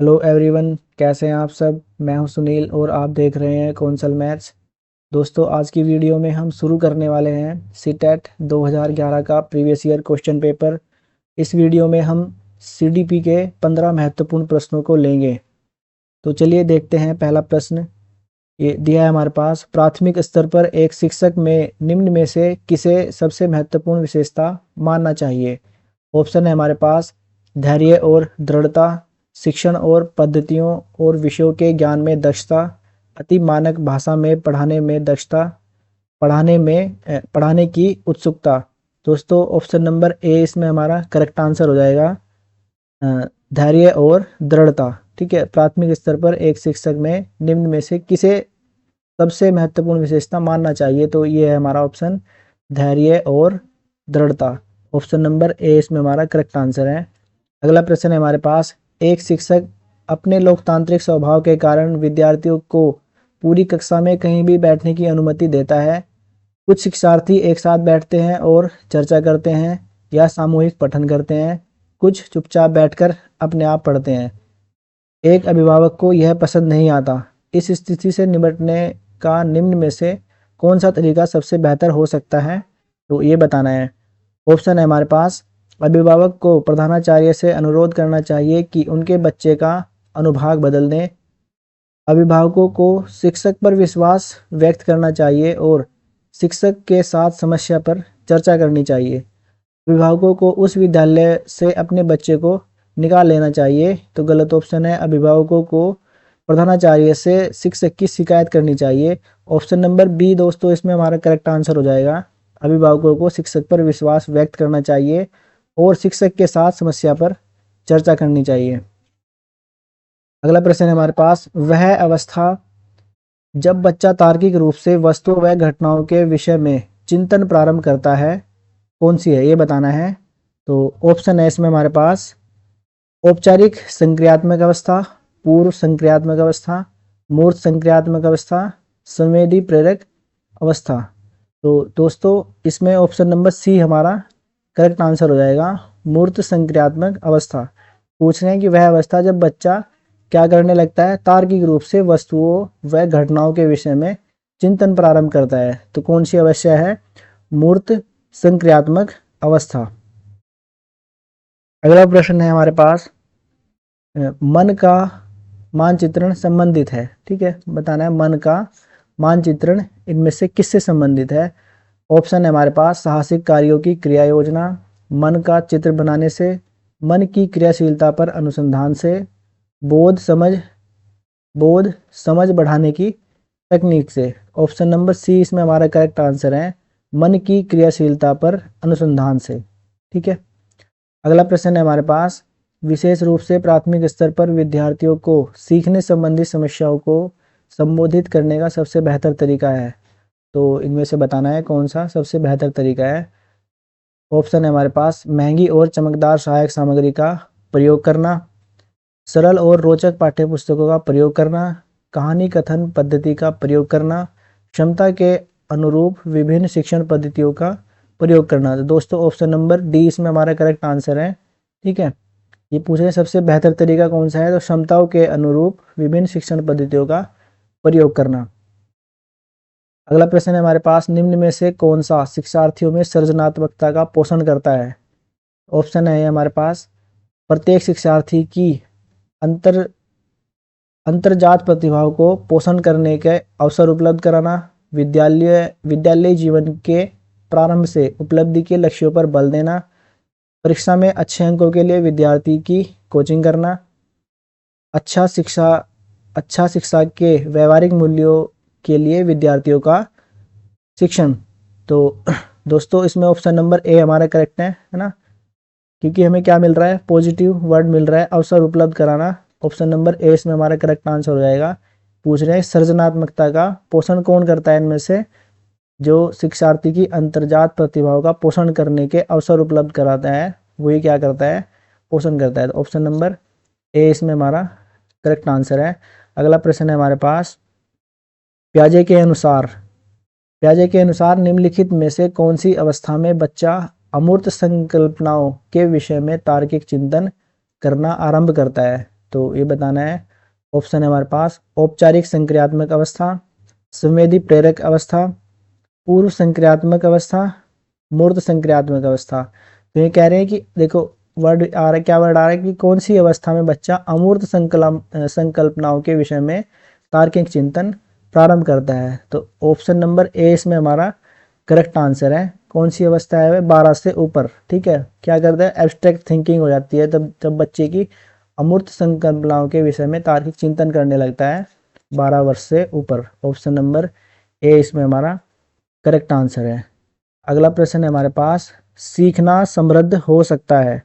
Hello everyone, कैसे हैं आप सब। मैं हूं सुनील और आप देख रहे हैं कौंसल मैथ्स। दोस्तों, आज की वीडियो में हम शुरू करने वाले हैं सीटेट 2011 का प्रीवियस ईयर क्वेश्चन पेपर। इस वीडियो में हम सीडीपी के 15 महत्वपूर्ण प्रश्नों को लेंगे। तो चलिए देखते हैं। पहला प्रश्न ये दिया है हमारे पास, प्राथमिक स्तर पर एक शिक्षक में निम्न में से किसे सबसे महत्वपूर्ण विशेषता मानना चाहिए। ऑप्शन है हमारे पास धैर्य और दृढ़ता, शिक्षण और पद्धतियों और विषयों के ज्ञान में दक्षता, अति मानक भाषा में पढ़ाने में दक्षता, पढ़ाने की उत्सुकता। दोस्तों, ऑप्शन नंबर ए इसमें हमारा करेक्ट आंसर हो जाएगा, धैर्य और दृढ़ता। ठीक है, प्राथमिक स्तर पर एक शिक्षक में निम्न में से किसे सबसे महत्वपूर्ण विशेषता मानना चाहिए, तो ये है हमारा ऑप्शन धैर्य और दृढ़ता। ऑप्शन नंबर ए इसमें हमारा करेक्ट आंसर है। अगला प्रश्न है हमारे पास, एक शिक्षक अपने लोकतांत्रिक स्वभाव के कारण विद्यार्थियों को पूरी कक्षा में कहीं भी बैठने की अनुमति देता है। कुछ शिक्षार्थी एक साथ बैठते हैं और चर्चा करते हैं या सामूहिक पठन करते हैं, कुछ चुपचाप बैठकर अपने आप पढ़ते हैं। एक अभिभावक को यह पसंद नहीं आता। इस स्थिति से निपटने का निम्न में से कौन सा तरीका सबसे बेहतर हो सकता है, तो ये बताना है। ऑप्शन है हमारे पास, अभिभावक को प्रधानाचार्य से अनुरोध करना चाहिए कि उनके बच्चे का अनुभाग बदल दें। अभिभावकों को शिक्षक पर विश्वास व्यक्त करना चाहिए और शिक्षक के साथ समस्या पर चर्चा करनी चाहिए। अभिभावकों को उस विद्यालय से अपने बच्चे को निकाल लेना चाहिए। तो गलत ऑप्शन है, अभिभावकों को प्रधानाचार्य से शिक्षक की शिकायत करनी चाहिए। ऑप्शन नंबर बी दोस्तों इसमें हमारा करेक्ट आंसर हो जाएगा, अभिभावकों को शिक्षक पर विश्वास व्यक्त करना चाहिए और शिक्षक के साथ समस्या पर चर्चा करनी चाहिए। अगला प्रश्न है हमारे पास, वह अवस्था जब बच्चा तार्किक रूप से वस्तुओं व घटनाओं के विषय में चिंतन प्रारंभ करता है, कौन सी है, ये बताना है। तो ऑप्शन है इसमें हमारे पास औपचारिक संक्रियात्मक अवस्था, पूर्व संक्रियात्मक अवस्था, मूर्त संक्रियात्मक अवस्था, संवेदी प्रेरक अवस्था। तो दोस्तों इसमें ऑप्शन नंबर सी हमारा करेक्ट आंसर हो जाएगा, मूर्त संक्रियात्मक अवस्था। पूछ रहे हैं कि वह अवस्था जब बच्चा क्या करने लगता है, तार्किक रूप से वस्तुओं व घटनाओं के विषय में चिंतन प्रारंभ करता है। तो कौन सी अवस्था है, मूर्त संक्रियात्मक अवस्था। अगला प्रश्न है हमारे पास, मन का मानचित्रण संबंधित है। ठीक है, बताना है मन का मानचित्रण इनमें से किससे संबंधित है। ऑप्शन है हमारे पास साहसिक कार्यों की क्रिया योजना, मन का चित्र बनाने से, मन की क्रियाशीलता पर अनुसंधान से, बोध समझ बढ़ाने की तकनीक से। ऑप्शन नंबर सी इसमें हमारा करेक्ट आंसर है, मन की क्रियाशीलता पर अनुसंधान से। ठीक है, अगला प्रश्न है हमारे पास, विशेष रूप से प्राथमिक स्तर पर विद्यार्थियों को सीखने संबंधी समस्याओं को संबोधित करने का सबसे बेहतर तरीका है। तो इनमें से बताना है कौन सा सबसे बेहतर तरीका है। ऑप्शन है हमारे पास महंगी और चमकदार सहायक सामग्री का प्रयोग करना, सरल और रोचक पाठ्यपुस्तकों का प्रयोग करना, कहानी कथन पद्धति का प्रयोग करना, क्षमता के अनुरूप विभिन्न शिक्षण पद्धतियों का प्रयोग करना। तो दोस्तों ऑप्शन नंबर डी इसमें हमारा करेक्ट आंसर है। ठीक है, ये पूछ रहे हैं सबसे बेहतर तरीका कौन सा है, तो क्षमताओं के अनुरूप विभिन्न शिक्षण पद्धतियों का प्रयोग करना। अगला प्रश्न है हमारे पास, निम्न में से कौन सा शिक्षार्थियों में सृजनात्मकता का पोषण करता है। ऑप्शन है हमारे पास प्रत्येक शिक्षार्थी की अंतर अंतर्जात प्रतिभाओं को पोषण करने के अवसर उपलब्ध कराना, विद्यालय जीवन के प्रारंभ से उपलब्धि के लक्ष्यों पर बल देना, परीक्षा में अच्छे अंकों के लिए विद्यार्थी की कोचिंग करना, अच्छा शिक्षा के व्यवहारिक मूल्यों के लिए विद्यार्थियों का शिक्षण। तो दोस्तों इसमें ऑप्शन नंबर ए हमारा करेक्ट है ना, क्योंकि हमें क्या मिल रहा है, पॉजिटिव वर्ड मिल रहा है, अवसर उपलब्ध कराना। ऑप्शन नंबर ए इसमें हमारा करेक्ट आंसर हो जाएगा। पूछ रहे हैं सृजनात्मकता का पोषण कौन करता है, इनमें से जो शिक्षार्थी की अंतर्जात प्रतिभाओं का पोषण करने के अवसर उपलब्ध कराता है, वही क्या करता है, पोषण करता है। तो ऑप्शन नंबर ए इसमें हमारा करेक्ट आंसर है। अगला प्रश्न है हमारे पास, प्याजे के अनुसार निम्नलिखित में से कौन सी अवस्था में बच्चा अमूर्त संकल्पनाओं के विषय में तार्किक चिंतन करना आरंभ करता है। तो ये बताना है। ऑप्शन है हमारे पास औपचारिक संक्रियात्मक अवस्था, संवेदी प्रेरक अवस्था, पूर्व संक्रियात्मक अवस्था, मूर्त संक्रियात्मक अवस्था। तो ये कह रहे हैं कि देखो वर्ड आ रहा है, क्या वर्ड आ रहा है कि कौन सी अवस्था में बच्चा अमूर्त संकल्पनाओं के विषय में तार्किक चिंतन प्रारंभ करता है। तो ऑप्शन नंबर ए इसमें हमारा करेक्ट आंसर है। कौन सी अवस्था है? 12 से ऊपर। ठीक है, क्या करता है? एब्स्ट्रैक्ट थिंकिंग हो जाती है तब जब बच्चे की अमूर्त संकल्पनाओं के विषय में तार्किक चिंतन करने लगता है 12 वर्ष से ऊपर। ऑप्शन नंबर ए इसमें हमारा करेक्ट आंसर है। अगला प्रश्न है हमारे पास, सीखना समृद्ध हो सकता है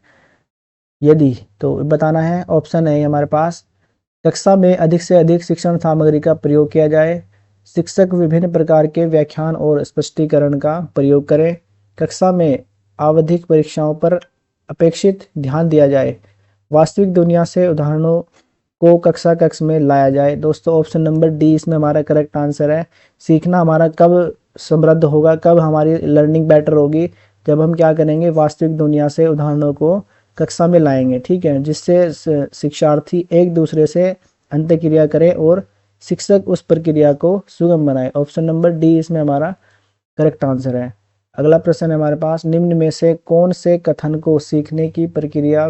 यदि, तो बताना है। ऑप्शन है हमारे पास, कक्षा में अधिक से अधिक शिक्षण सामग्री का प्रयोग किया जाए, शिक्षक विभिन्न प्रकार के व्याख्यान और स्पष्टीकरण का प्रयोग करें, कक्षा में आवधिक परीक्षाओं पर अपेक्षित ध्यान दिया जाए, वास्तविक दुनिया से उदाहरणों को कक्षा कक्ष में लाया जाए। दोस्तों ऑप्शन नंबर डी इसमें हमारा करेक्ट आंसर है। सीखना हमारा कब समृद्ध होगा, कब हमारी लर्निंग बेटर होगी? जब हम क्या करेंगे? वास्तविक दुनिया से उदाहरणों को कक्षा में लाएंगे। ठीक है, जिससे शिक्षार्थी एक दूसरे से अंतःक्रिया करे और शिक्षक उस प्रक्रिया को सुगम बनाए। ऑप्शन नंबर डी इसमें हमारा करेक्ट आंसर है। अगला प्रश्न है हमारे पास, निम्न में से कौन से कथन को सीखने की प्रक्रिया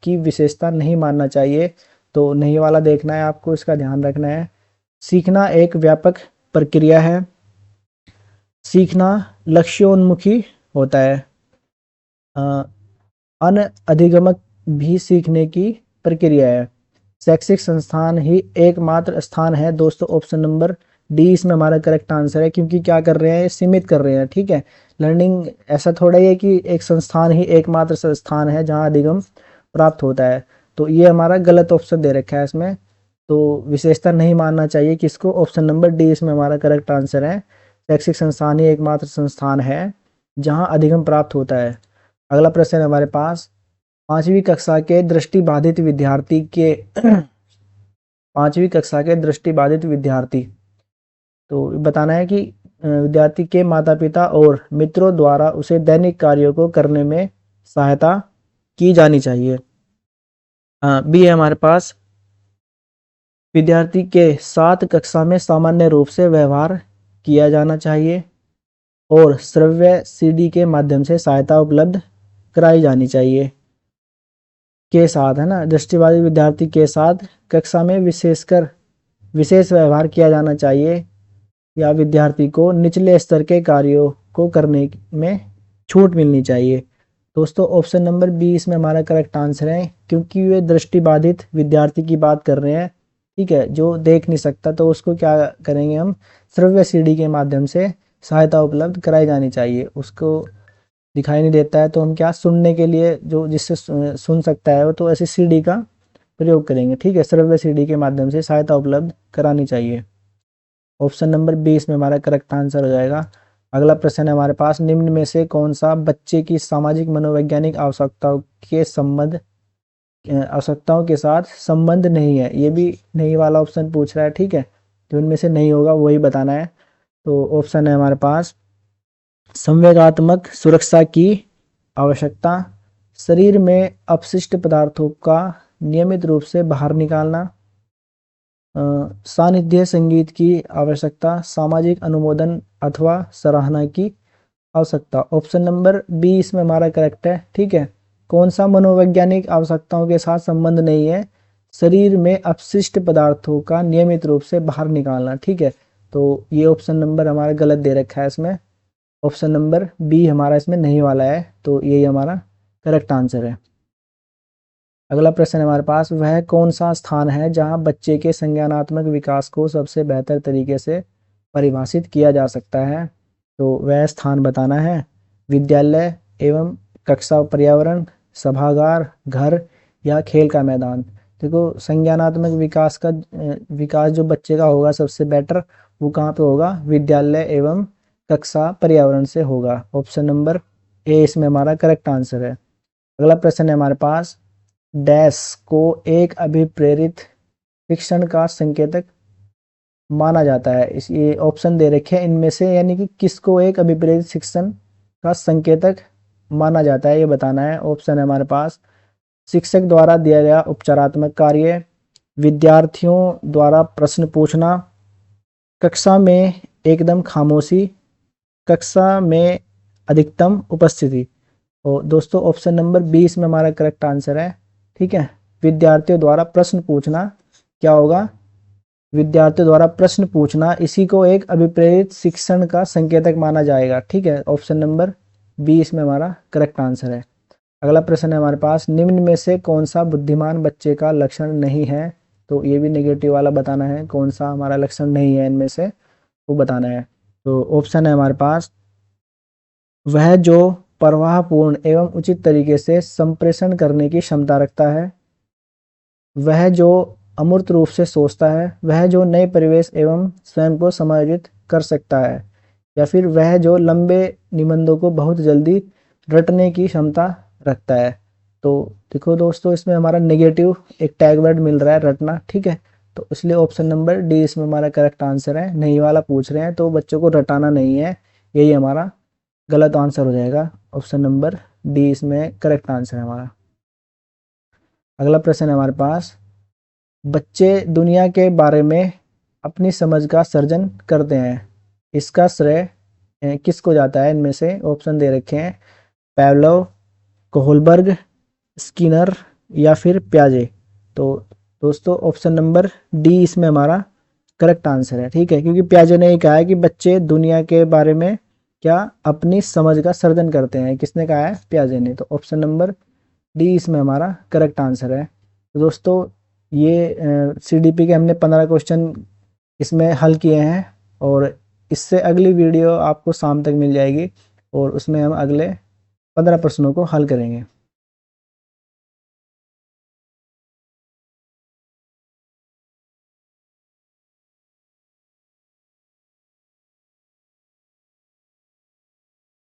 की विशेषता नहीं मानना चाहिए? तो नहीं वाला देखना है आपको, इसका ध्यान रखना है। सीखना एक व्यापक प्रक्रिया है, सीखना लक्ष्योन्मुखी होता है, अनअधिगमक भी सीखने की प्रक्रिया है, शैक्षिक संस्थान ही एकमात्र स्थान है। दोस्तों ऑप्शन नंबर डी इसमें हमारा करेक्ट आंसर है, क्योंकि क्या कर रहे हैं? सीमित कर रहे हैं। ठीक है, लर्निंग ऐसा थोड़ा ही है कि एक संस्थान ही एकमात्र संस्थान है जहां अधिगम प्राप्त होता है। तो ये हमारा गलत ऑप्शन दे रखा है इसमें, तो विशेषता नहीं मानना चाहिए किसको? ऑप्शन नंबर डी इसमें हमारा करेक्ट आंसर है। शैक्षिक संस्थान ही एकमात्र संस्थान है जहां अधिगम प्राप्त होता है। अगला प्रश्न है हमारे पास, पांचवी कक्षा के दृष्टिबाधित विद्यार्थी के पांचवी कक्षा के दृष्टिबाधित विद्यार्थी, तो बताना है कि विद्यार्थी के माता पिता और मित्रों द्वारा उसे दैनिक कार्यों को करने में सहायता की जानी चाहिए। बी है हमारे पास, विद्यार्थी के साथ कक्षा में सामान्य रूप से व्यवहार किया जाना चाहिए और श्रव्य सीडी के माध्यम से सहायता उपलब्ध कराई जानी चाहिए। के साथ है ना, दृष्टिबाधित विद्यार्थी के साथ कक्षा में विशेष व्यवहार किया जाना चाहिए, या विद्यार्थी को निचले स्तर के कार्यों को करने में छूट मिलनी चाहिए। दोस्तों ऑप्शन नंबर बी इसमें हमारा करेक्ट आंसर है, क्योंकि वे दृष्टिबाधित विद्यार्थी की बात कर रहे हैं। ठीक है, जो देख नहीं सकता तो उसको क्या करेंगे हम? श्रव्य सीडी के माध्यम से सहायता उपलब्ध कराई जानी चाहिए। उसको दिखाई नहीं देता है तो हम क्या, सुनने के लिए जो जिससे सुन सकता है वो, तो ऐसे सीडी का प्रयोग करेंगे। ठीक है, श्रव्य सीडी के माध्यम से सहायता उपलब्ध करानी चाहिए। ऑप्शन नंबर बी इसमें हमारा करेक्ट आंसर हो जाएगा। अगला प्रश्न है हमारे पास, निम्न में से कौन सा बच्चे की सामाजिक मनोवैज्ञानिक आवश्यकताओं के साथ संबंध नहीं है? ये भी नहीं वाला ऑप्शन पूछ रहा है। ठीक है, तो इनमें से नहीं होगा वही बताना है। तो ऑप्शन है हमारे पास, संवेगात्मक सुरक्षा की आवश्यकता, शरीर में अपशिष्ट पदार्थों का नियमित रूप से बाहर निकालना, सानिध्य संगीत की आवश्यकता, सामाजिक अनुमोदन अथवा सराहना की आवश्यकता। ऑप्शन नंबर बी इसमें हमारा करेक्ट है। ठीक है, कौन सा मनोवैज्ञानिक आवश्यकताओं के साथ संबंध नहीं है? शरीर में अपशिष्ट पदार्थों का नियमित रूप से बाहर निकालना। ठीक है, तो ये ऑप्शन नंबर हमारा गलत दे रखा है इसमें। ऑप्शन नंबर बी हमारा इसमें नहीं वाला है, तो यही हमारा करेक्ट आंसर है। अगला प्रश्न है हमारे पास, वह कौन सा स्थान है जहां बच्चे के संज्ञानात्मक विकास को सबसे बेहतर तरीके से परिभाषित किया जा सकता है? तो वह स्थान बताना है। विद्यालय एवं कक्षा पर्यावरण, सभागार, घर या खेल का मैदान। देखो संज्ञानात्मक विकास जो बच्चे का होगा सबसे बेटर, वो कहाँ पे होगा? विद्यालय एवं कक्षा पर्यावरण से होगा। ऑप्शन नंबर ए इसमें हमारा करेक्ट आंसर है। अगला प्रश्न है हमारे पास, डैश को एक अभिप्रेरित शिक्षण का संकेतक माना जाता है? इस ये ऑप्शन दे रखे हैं इनमें से, यानी कि किसको एक अभिप्रेरित शिक्षण का संकेतक माना जाता है ये बताना है। ऑप्शन है हमारे पास, शिक्षक द्वारा दिया गया उपचारात्मक कार्य, विद्यार्थियों द्वारा प्रश्न पूछना, कक्षा में एकदम खामोशी, कक्षा में अधिकतम उपस्थिति। और दोस्तों ऑप्शन नंबर 20 में हमारा करेक्ट आंसर है। ठीक है, विद्यार्थियों द्वारा प्रश्न पूछना क्या होगा, विद्यार्थियों द्वारा प्रश्न पूछना, इसी को एक अभिप्रेरित शिक्षण का संकेतक माना जाएगा। ठीक है, ऑप्शन नंबर 20 में हमारा करेक्ट आंसर है। अगला प्रश्न है हमारे पास, निम्न में से कौन सा बुद्धिमान बच्चे का लक्षण नहीं है। तो ये भी नेगेटिव वाला बताना है, कौन सा हमारा लक्षण नहीं है इनमें से वो बताना है। तो ऑप्शन है हमारे पास, वह जो प्रवाहपूर्ण एवं उचित तरीके से संप्रेषण करने की क्षमता रखता है, वह जो अमूर्त रूप से सोचता है, वह जो नए परिवेश एवं स्वयं को समायोजित कर सकता है, या फिर वह जो लंबे निबंधों को बहुत जल्दी रटने की क्षमता रखता है। तो देखो दोस्तों इसमें हमारा नेगेटिव एक टैग वर्ड मिल रहा है रटना। ठीक है, तो इसलिए ऑप्शन नंबर डी इसमें हमारा करेक्ट आंसर है। नहीं वाला पूछ रहे हैं तो बच्चों को रटाना नहीं है, यही हमारा गलत आंसर हो जाएगा। ऑप्शन नंबर डी इसमें करेक्ट आंसर है हमारा। अगला प्रश्न है हमारे पास, बच्चे दुनिया के बारे में अपनी समझ का सर्जन करते हैं, इसका श्रेय किसको जाता है। इनमें से ऑप्शन दे रखे हैं, पैवलोव, कोहलबर्ग, स्किनर या फिर प्याजे। तो दोस्तों ऑप्शन नंबर डी इसमें हमारा करेक्ट आंसर है। ठीक है, क्योंकि प्याजे ने ये कहा है कि बच्चे दुनिया के बारे में क्या अपनी समझ का सर्जन करते हैं। किसने कहा है, प्याजे ने। तो ऑप्शन नंबर डी इसमें हमारा करेक्ट आंसर है। तो दोस्तों ये CDP के हमने 15 क्वेश्चन इसमें हल किए हैं, और इससे अगली वीडियो आपको शाम तक मिल जाएगी और उसमें हम अगले 15 प्रश्नों को हल करेंगे।